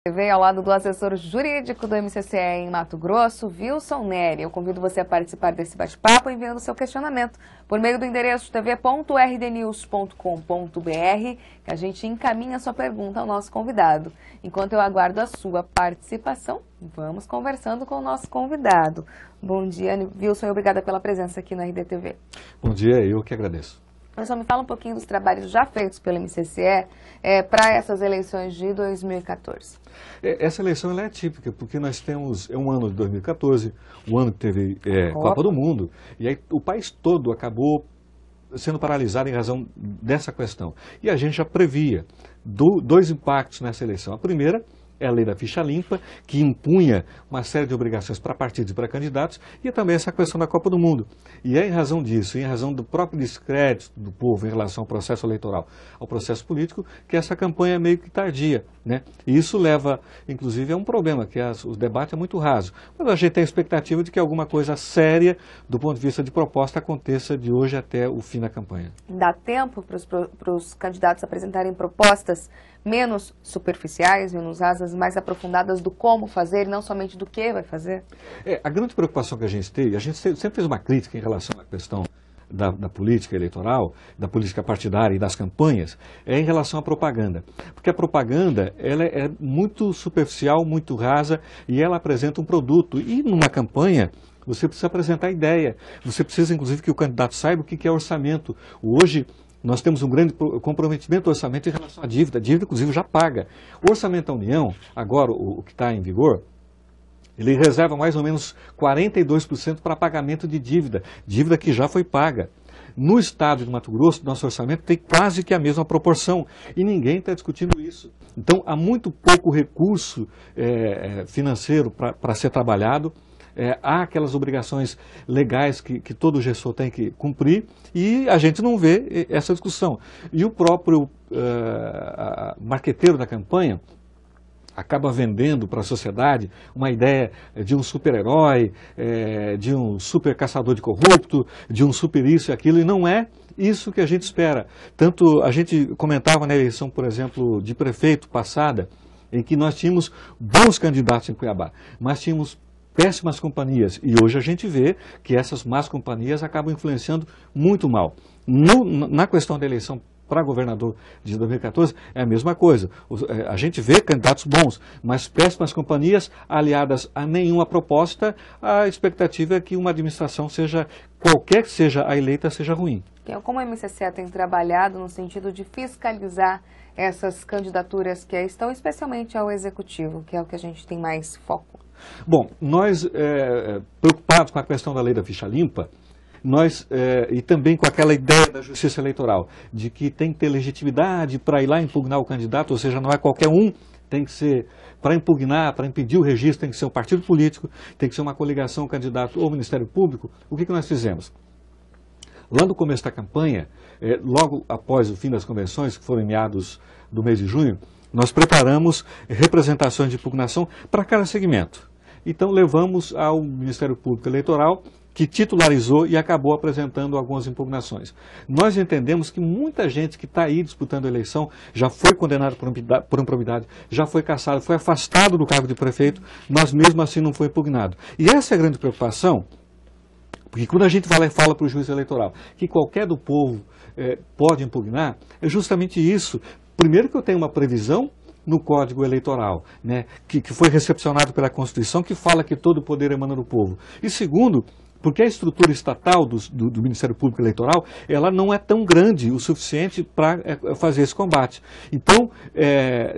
TV ao lado do assessor jurídico do MCCE em Mato Grosso, Wilson Neri. Eu convido você a participar desse bate-papo enviando seu questionamento por meio do endereço tv.rdnews.com.br, que a gente encaminha a sua pergunta ao nosso convidado. Enquanto eu aguardo a sua participação, vamos conversando com o nosso convidado. Bom dia, Wilson, e obrigada pela presença aqui na RDTV. Bom dia, eu que agradeço. Só me fala um pouquinho dos trabalhos já feitos pelo MCCE para essas eleições de 2014. Essa eleição ela é atípica, porque nós temos um ano de 2014, um ano que teve Copa do Mundo, e aí o país todo acabou sendo paralisado em razão dessa questão. E a gente já previa dois impactos nessa eleição. A primeira é a lei da ficha limpa, que impunha uma série de obrigações para partidos e para candidatos, e também essa questão da Copa do Mundo. E é em razão disso, em razão do próprio descrédito do povo em relação ao processo eleitoral, ao processo político, que essa campanha é meio que tardia, né? E isso leva, inclusive, a um problema, que o debate é muito raso. Mas a gente tem a expectativa de que alguma coisa séria, do ponto de vista de proposta, aconteça de hoje até o fim da campanha. Dá tempo para os candidatos apresentarem propostas menos superficiais, menos rasas, mais aprofundadas do como fazer e não somente do que vai fazer? A grande preocupação que a gente sempre fez uma crítica em relação à questão da política eleitoral, da política partidária e das campanhas, é em relação à propaganda. Porque a propaganda ela é muito superficial, muito rasa, e ela apresenta um produto. E numa campanha, você precisa apresentar ideia. Você precisa, inclusive, que o candidato saiba o que é orçamento. Hoje, nós temos um grande comprometimento do orçamento em relação à dívida. A dívida, inclusive, já paga. O orçamento da União, agora o que está em vigor, ele reserva mais ou menos 42% para pagamento de dívida. Dívida que já foi paga. No estado de Mato Grosso, nosso orçamento tem quase que a mesma proporção. E ninguém está discutindo isso. Então, há muito pouco recurso financeiro para ser trabalhado. Há aquelas obrigações legais que todo gestor tem que cumprir e a gente não vê essa discussão. E o próprio marqueteiro da campanha acaba vendendo para a sociedade uma ideia de um super-herói, de um super-caçador de corrupto, de um super isso e aquilo, e não é isso que a gente espera. Tanto a gente comentava na eleição, por exemplo, de prefeito passada, em que nós tínhamos bons candidatos em Cuiabá, mas tínhamos péssimas companhias, e hoje a gente vê que essas más companhias acabam influenciando muito mal. Na questão da eleição para governador de 2014 é a mesma coisa. A gente vê candidatos bons, mas péssimas companhias aliadas a nenhuma proposta, a expectativa é que uma administração qualquer que seja a eleita, seja ruim. Como a MCCE tem trabalhado no sentido de fiscalizar essas candidaturas que estão especialmente ao executivo, que é o que a gente tem mais foco? Bom, nós, preocupados com a questão da lei da ficha limpa, e também com aquela ideia da justiça eleitoral, de que tem que ter legitimidade para ir lá impugnar o candidato, ou seja, não é qualquer um, tem que ser, para impugnar, para impedir o registro, tem que ser um partido político, tem que ser uma coligação candidato ou Ministério Público. O que nós fizemos? Lá no começo da campanha, logo após o fim das convenções, que foram em meados do mês de junho, nós preparamos representações de impugnação para cada segmento. Então levamos ao Ministério Público Eleitoral, que titularizou e acabou apresentando algumas impugnações. Nós entendemos que muita gente que está aí disputando a eleição já foi condenada por improbidade, já foi cassado, foi afastado do cargo de prefeito, mas mesmo assim não foi impugnado. E essa é a grande preocupação, porque quando a gente vai lá e fala para o juiz eleitoral que qualquer do povo pode impugnar, é justamente isso. Primeiro que eu tenho uma previsão no Código Eleitoral, né, que foi recepcionado pela Constituição, que fala que todo o poder emana do povo. E segundo, porque a estrutura estatal do Ministério Público Eleitoral, ela não é tão grande o suficiente para fazer esse combate. Então,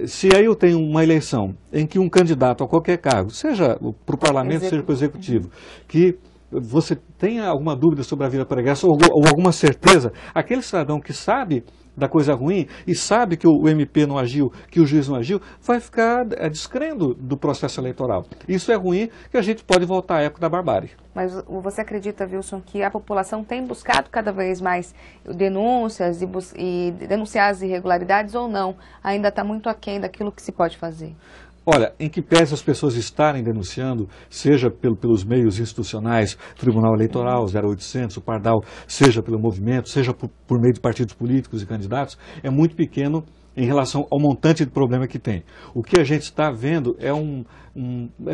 se aí eu tenho uma eleição em que um candidato a qualquer cargo, seja para o parlamento, seja para o executivo, que você tenha alguma dúvida sobre a vida pregressa ou alguma certeza, aquele cidadão que sabe da coisa ruim e sabe que o MP não agiu, que o juiz não agiu, vai ficar descrendo do processo eleitoral. Isso é ruim, que a gente pode voltar à época da barbárie. Mas você acredita, Wilson, que a população tem buscado cada vez mais denúncias e denunciar as irregularidades ou não? Ainda está muito aquém daquilo que se pode fazer? Olha, em que pese as pessoas estarem denunciando, seja pelos meios institucionais, Tribunal Eleitoral, 0800, o Pardal, seja pelo movimento, seja por meio de partidos políticos e candidatos, é muito pequeno em relação ao montante de problema que tem. O que a gente está vendo é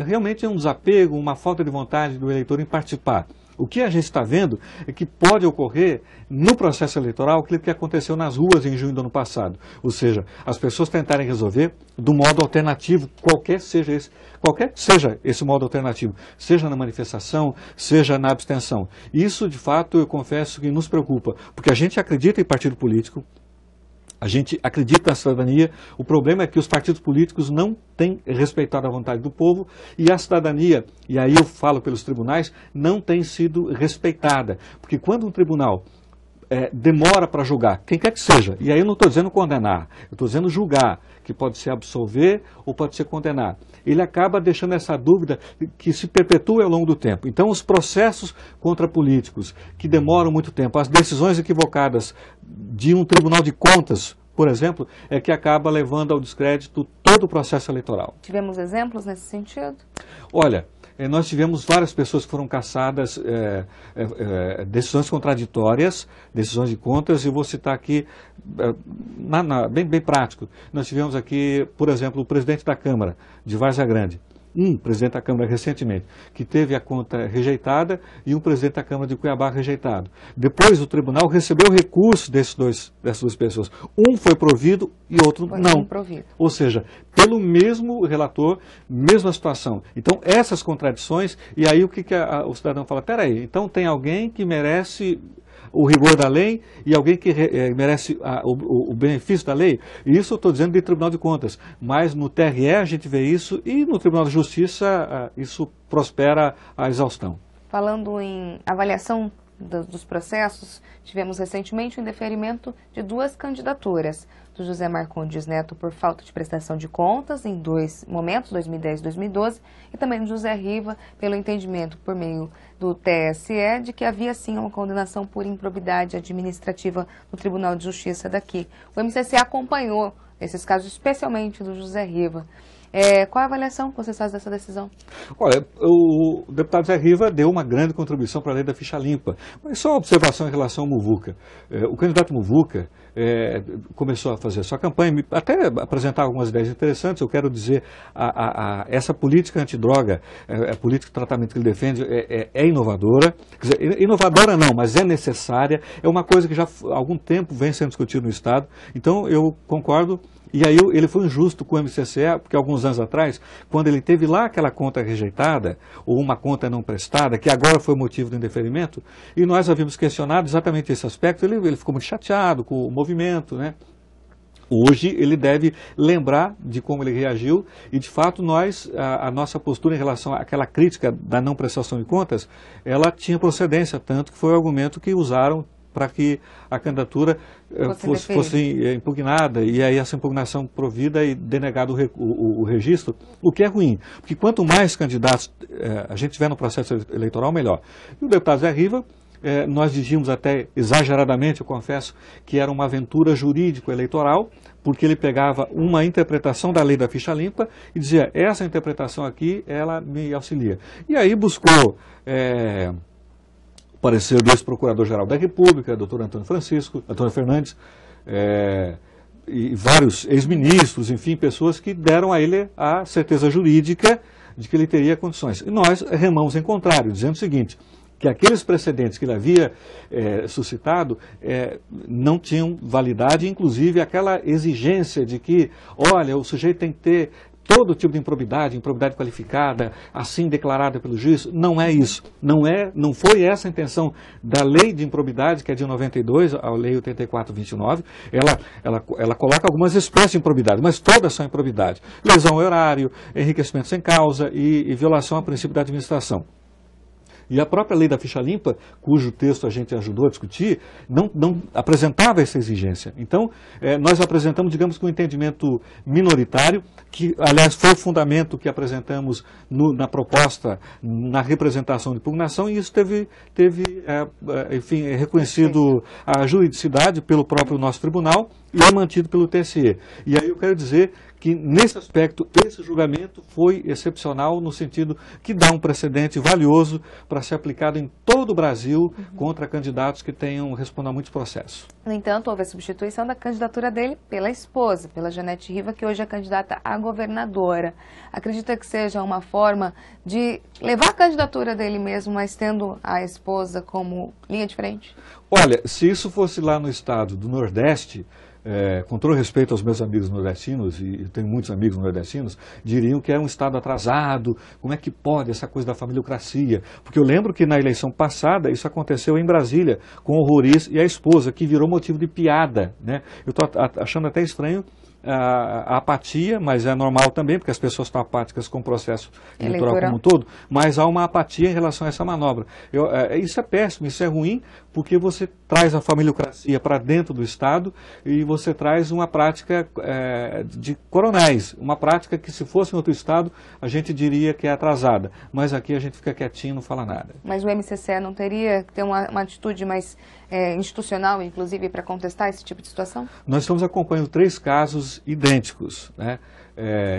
realmente um desapego, uma falta de vontade do eleitor em participar. O que a gente está vendo é que pode ocorrer no processo eleitoral aquilo que aconteceu nas ruas em junho do ano passado. Ou seja, as pessoas tentarem resolver do modo alternativo, qualquer que seja esse modo alternativo, seja na manifestação, seja na abstenção. Isso, de fato, eu confesso que nos preocupa, porque a gente acredita em partido político, a gente acredita na cidadania, o problema é que os partidos políticos não têm respeitado a vontade do povo e a cidadania, e aí eu falo pelos tribunais, não tem sido respeitada. Porque quando um tribunal demora para julgar, quem quer que seja, e aí eu não estou dizendo condenar, eu estou dizendo julgar, que pode ser absolver ou pode ser condenar, ele acaba deixando essa dúvida que se perpetua ao longo do tempo. Então os processos contra políticos que demoram muito tempo, as decisões equivocadas de um tribunal de contas, por exemplo, é que acaba levando ao descrédito todo o processo eleitoral. Tivemos exemplos nesse sentido? Olha, nós tivemos várias pessoas que foram cassadas, decisões contraditórias, decisões de contas, e vou citar aqui, bem prático. Nós tivemos aqui, por exemplo, o presidente da Câmara, de Várzea Grande, presidente da Câmara recentemente, que teve a conta rejeitada e um presidente da Câmara de Cuiabá rejeitado. Depois o tribunal recebeu recurso dessas duas pessoas. Um foi provido e outro não. Ou seja, pelo mesmo relator, mesma situação. Então essas contradições, e aí o que o cidadão fala, peraí, então tem alguém que merece o rigor da lei e alguém que merece o benefício da lei. E isso eu estou dizendo de Tribunal de Contas, mas no TRE a gente vê isso e no Tribunal de Justiça isso prospera à exaustão. Falando em avaliação dos processos, tivemos recentemente o indeferimento de 2 candidaturas, do José Marcondes Neto por falta de prestação de contas em 2 momentos, 2010 e 2012, e também do José Riva pelo entendimento por meio do TSE de que havia sim uma condenação por improbidade administrativa no Tribunal de Justiça daqui. O MCCA acompanhou esses casos, especialmente do José Riva. Qual a avaliação que você faz dessa decisão? Olha, o deputado Zé Riva deu uma grande contribuição para a lei da ficha limpa, mas só uma observação em relação ao Muvuca. O candidato Muvuca começou a fazer sua campanha, até apresentar algumas ideias interessantes. Eu quero dizer, essa política antidroga, a política de tratamento que ele defende é inovadora. Quer dizer, inovadora não, mas é necessária, é uma coisa que já há algum tempo vem sendo discutida no Estado. Então eu concordo. E aí ele foi injusto com o MCCA, porque alguns anos atrás, quando ele teve lá aquela conta rejeitada, ou uma conta não prestada, que agora foi motivo do indeferimento, e nós havíamos questionado exatamente esse aspecto, ele ficou muito chateado com o movimento, né? Hoje ele deve lembrar de como ele reagiu e, de fato, a nossa postura em relação àquela crítica da não prestação de contas, ela tinha procedência, tanto que foi o argumento que usaram para que a candidatura fosse impugnada, e aí essa impugnação provida e denegado o registro, o que é ruim, porque quanto mais candidatos a gente tiver no processo eleitoral, melhor. E o deputado Zé Riva, nós dizíamos até exageradamente, eu confesso, que era uma aventura jurídico-eleitoral, porque ele pegava uma interpretação da lei da ficha limpa e dizia, essa interpretação aqui, ela me auxilia. E aí buscou parecer do ex-procurador-geral da República, doutor Antônio Fernandes, e vários ex-ministros, enfim, pessoas que deram a ele a certeza jurídica de que ele teria condições. E nós remamos em contrário, dizendo o seguinte, que aqueles precedentes que ele havia suscitado não tinham validade, inclusive aquela exigência de que, olha, o sujeito tem que ter todo tipo de improbidade qualificada, assim declarada pelo juiz. Não é isso. Não foi essa a intenção da lei de improbidade, que é de 92, a lei 8429. Ela coloca algumas espécies de improbidade, mas todas são improbidade. Lesão ao erário, enriquecimento sem causa e violação ao princípio da administração. E a própria lei da ficha limpa, cujo texto a gente ajudou a discutir, não apresentava essa exigência. Então, nós apresentamos, digamos que um entendimento minoritário, que, aliás, foi o fundamento que apresentamos na proposta, na representação de impugnação, e isso teve enfim, reconhecido a juridicidade pelo próprio nosso tribunal e é mantido pelo TSE. E aí eu quero dizer que, nesse aspecto, esse julgamento foi excepcional no sentido que dá um precedente valioso para ser aplicado em todo o Brasil contra candidatos que tenham respondido a muitos processos. No entanto, houve a substituição da candidatura dele pela esposa, pela Janete Riva, que hoje é candidata a governadora. Acredita que seja uma forma de levar a candidatura dele mesmo, mas tendo a esposa como linha de frente? Olha, se isso fosse lá no estado do Nordeste, com todo respeito aos meus amigos nordestinos, e eu tenho muitos amigos nordestinos, diriam que é um estado atrasado, como é que pode essa coisa da familiocracia? Porque eu lembro que na eleição passada isso aconteceu em Brasília, com o Roriz e a esposa, que virou motivo de piada, né? Eu estou achando até estranho a apatia, mas é normal também, porque as pessoas estão apáticas com o processo eleitoral como um todo, mas há uma apatia em relação a essa manobra. Isso é péssimo, isso é ruim, porque você traz a familiocracia para dentro do Estado e você traz uma prática de coronéis, uma prática que, se fosse em outro Estado, a gente diria que é atrasada, mas aqui a gente fica quietinho, não fala nada. Mas o MCCE não teria que ter uma atitude mais institucional, inclusive, para contestar esse tipo de situação? Nós estamos acompanhando 3 casos idênticos, né?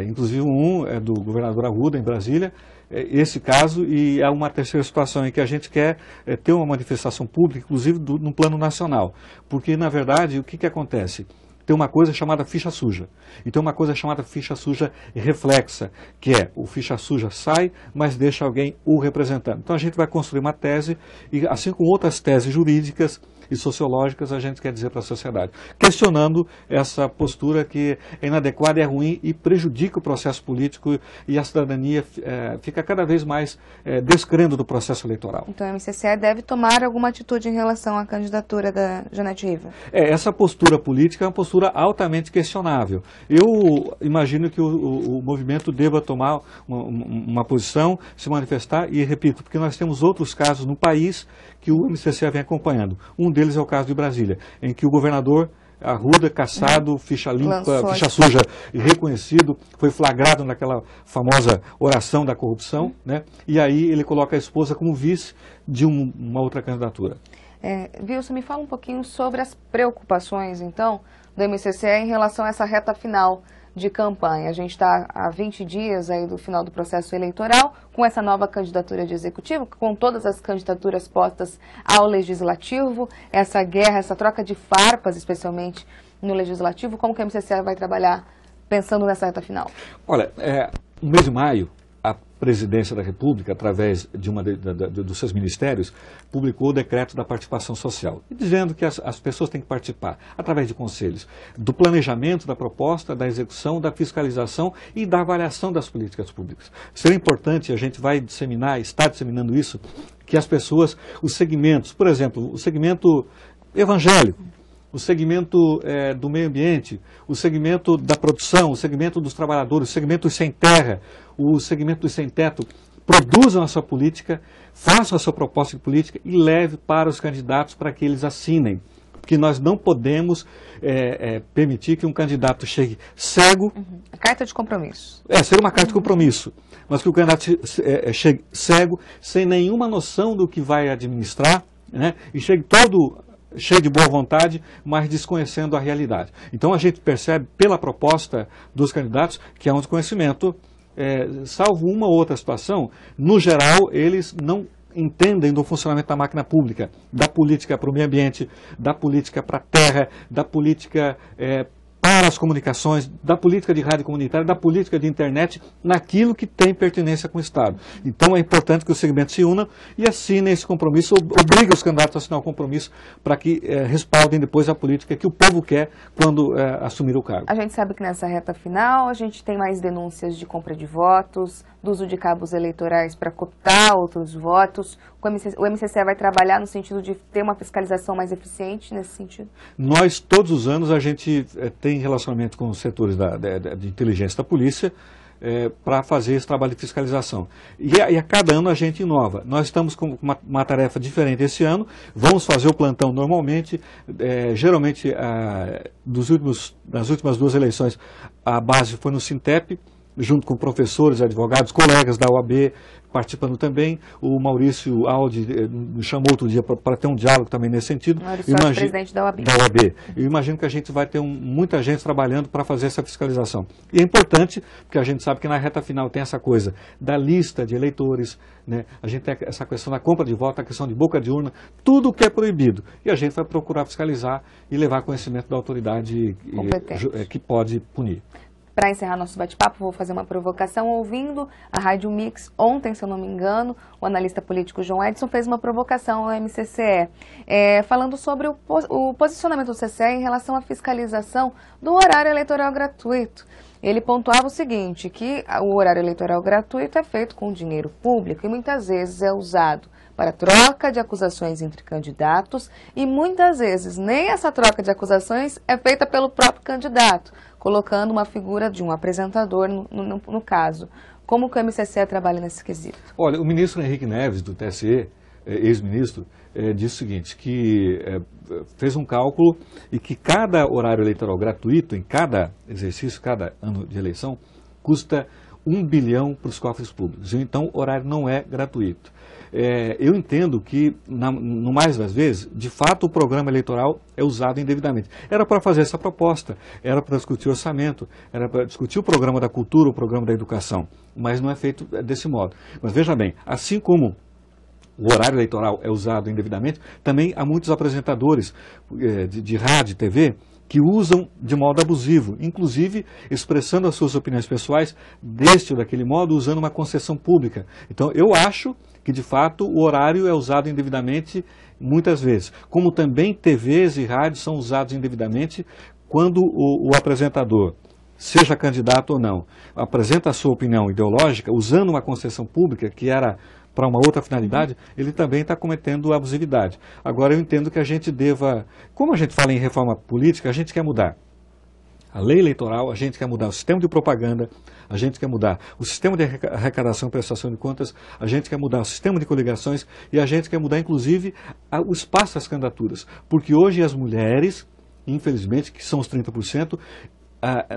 Inclusive um é do governador Arruda, em Brasília, esse caso, e há uma terceira situação em que a gente quer ter uma manifestação pública, inclusive no plano nacional, porque, na verdade, o que acontece? Tem uma coisa chamada ficha suja, e tem uma coisa chamada ficha suja reflexa, que é o ficha suja sai, mas deixa alguém o representando. Então a gente vai construir uma tese, e assim como outras teses jurídicas e sociológicas, a gente quer dizer para a sociedade, questionando essa postura que é inadequada, é ruim e prejudica o processo político, e a cidadania fica cada vez mais descrendo do processo eleitoral. Então a MCCE deve tomar alguma atitude em relação à candidatura da Janete Riva? Essa postura política é uma postura altamente questionável. Eu imagino que o movimento deva tomar uma posição, se manifestar, e repito, porque nós temos outros casos no país que o MCCE vem acompanhando. Um deles é o caso de Brasília, em que o governador Arruda, caçado, ficha limpa, ficha suja e reconhecido, foi flagrado naquela famosa oração da corrupção, né? E aí ele coloca a esposa como vice de uma outra candidatura. Wilson, me fala um pouquinho sobre as preocupações, então, do MCCE em relação a essa reta final de campanha. A gente está há 20 dias aí do final do processo eleitoral, com essa nova candidatura de executivo, com todas as candidaturas postas ao legislativo, essa guerra, essa troca de farpas, especialmente no legislativo. Como que a MCCE vai trabalhar pensando nessa reta final? Olha, no mês de maio, a Presidência da República, através de dos seus ministérios, publicou o decreto da participação social, dizendo que as pessoas têm que participar, através de conselhos, do planejamento da proposta, da execução, da fiscalização e da avaliação das políticas públicas. Seria importante, a gente vai disseminar, está disseminando isso, que as pessoas, os segmentos, por exemplo, o segmento evangélico, o segmento do meio ambiente, o segmento da produção, o segmento dos trabalhadores, o segmento dos sem terra, o segmento dos sem teto, produzam a sua política, façam a sua proposta de política e leve para os candidatos para que eles assinem. Porque nós não podemos permitir que um candidato chegue cego. A carta de compromisso. Seria uma carta de compromisso. Mas que o candidato chegue cego, sem nenhuma noção do que vai administrar, né, e chegue todo cheio de boa vontade, mas desconhecendo a realidade. Então a gente percebe pela proposta dos candidatos que há um desconhecimento, salvo uma ou outra situação, no geral eles não entendem do funcionamento da máquina pública, da política para o meio ambiente, da política para a terra, da política para as comunicações, da política de rádio comunitária, da política de internet, naquilo que tem pertinência com o Estado. Então é importante que os segmentos se unam e assinem esse compromisso, obriguem os candidatos a assinar o compromisso para que respaldem depois a política que o povo quer quando assumir o cargo. A gente sabe que nessa reta final a gente tem mais denúncias de compra de votos, do uso de cabos eleitorais para cooptar outros votos. O MCCE vai trabalhar no sentido de ter uma fiscalização mais eficiente nesse sentido? Nós, todos os anos, a gente tem relacionamento com os setores de inteligência da polícia para fazer esse trabalho de fiscalização. E a cada ano a gente inova. Nós estamos com uma tarefa diferente esse ano, vamos fazer o plantão normalmente, geralmente nas últimas 2 eleições a base foi no Sintep, junto com professores, advogados, colegas da OAB, participando também. O Maurício Aldi me chamou outro dia para ter um diálogo também nesse sentido. Maurício Aldi, presidente da OAB. Eu imagino que a gente vai ter muita gente trabalhando para fazer essa fiscalização. E é importante, porque a gente sabe que na reta final tem essa coisa da lista de eleitores, né? A gente tem essa questão da compra de voto, a questão de boca de urna, tudo que é proibido. E a gente vai procurar fiscalizar e levar conhecimento da autoridade que pode punir. Para encerrar nosso bate-papo, vou fazer uma provocação. Ouvindo a Rádio Mix, ontem, se eu não me engano, o analista político João Edson fez uma provocação ao MCCE, falando sobre o posicionamento do CCE em relação à fiscalização do horário eleitoral gratuito. Ele pontuava o seguinte, que o horário eleitoral gratuito é feito com dinheiro público e muitas vezes é usado para troca de acusações entre candidatos e muitas vezes nem essa troca de acusações é feita pelo próprio candidato, colocando uma figura de um apresentador no caso. Como que o MCCE trabalha nesse quesito? Olha, o ministro Henrique Neves, do TSE, ex-ministro, disse o seguinte, que fez um cálculo e que cada horário eleitoral gratuito, em cada exercício, cada ano de eleição, custa 1 bilhão para os cofres públicos. Então, o horário não é gratuito. Eu entendo que, no mais das vezes, de fato o programa eleitoral é usado indevidamente. Era para fazer essa proposta, era para discutir orçamento, era para discutir o programa da cultura, o programa da educação, mas não é feito desse modo. Mas veja bem, assim como o horário eleitoral é usado indevidamente, também há muitos apresentadores de rádio e TV que usam de modo abusivo, inclusive expressando as suas opiniões pessoais deste ou daquele modo, usando uma concessão pública. Então, eu acho que, de fato, o horário é usado indevidamente muitas vezes. Como também TVs e rádios são usados indevidamente quando o apresentador, seja candidato ou não, apresenta a sua opinião ideológica usando uma concessão pública que era para uma outra finalidade, ele também está cometendo abusividade. Agora, eu entendo que a gente deva, como a gente fala em reforma política, a gente quer mudar a lei eleitoral, a gente quer mudar o sistema de propaganda, a gente quer mudar o sistema de arrecadação e prestação de contas, a gente quer mudar o sistema de coligações e a gente quer mudar, inclusive, o espaço das candidaturas. Porque hoje as mulheres, infelizmente, que são os 30%,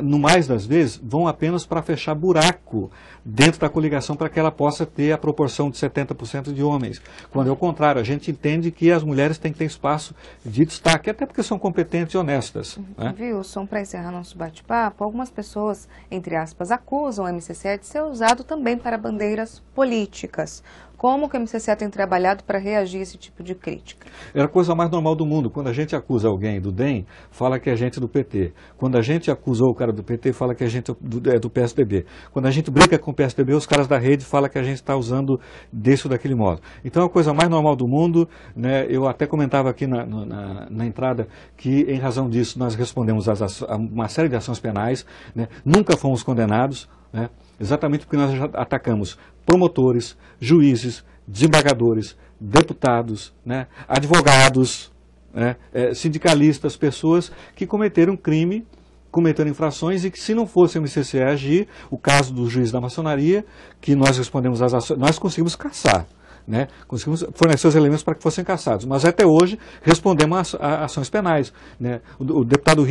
no mais das vezes, vão apenas para fechar buraco dentro da coligação para que ela possa ter a proporção de 70% de homens. Quando é o contrário, a gente entende que as mulheres têm que ter espaço de destaque, até porque são competentes e honestas. Né? Wilson, para encerrar nosso bate-papo, algumas pessoas, entre aspas, acusam o MCCE de ser usado também para bandeiras políticas. Como que o MCCE tem trabalhado para reagir a esse tipo de crítica? Era a coisa mais normal do mundo. Quando a gente acusa alguém do DEM, fala que é gente do PT. Quando a gente acusou o cara do PT, fala que é gente do PSDB. Quando a gente brinca com o PSDB, os caras da rede falam que a gente está usando desse ou daquele modo. Então é a coisa mais normal do mundo. Né? Eu até comentava aqui na entrada que, em razão disso, nós respondemos a uma série de ações penais. Né? Nunca fomos condenados. Né? Exatamente porque nós já atacamos promotores, juízes, desembargadores, deputados, né? Advogados, né? Sindicalistas, pessoas que cometeram crime, cometeram infrações e que, se não fosse o MCCE agir, o caso do juiz da maçonaria, que nós respondemos às ações, nós conseguimos caçar. Né? Conseguimos fornecer os elementos para que fossem caçados, mas até hoje respondemos a ações penais. Né? O deputado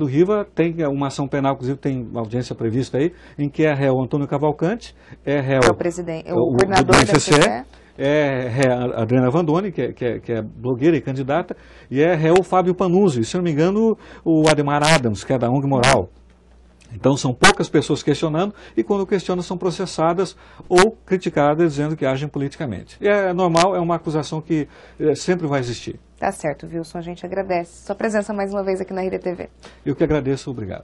Riva tem uma ação penal, inclusive tem uma audiência prevista aí, em que é réu Antônio Cavalcante, é réu o governador da MCCE, é réu Adriana Vandoni, que é blogueira e candidata, e é réu Fábio Panuzzi, se não me engano, o Ademar Adams, que é da ONG Moral. Então são poucas pessoas questionando e quando questionam são processadas ou criticadas dizendo que agem politicamente. E é normal, é uma acusação que sempre vai existir. Tá certo, Wilson, a gente agradece sua presença mais uma vez aqui na RedeTV. Eu que agradeço, obrigado.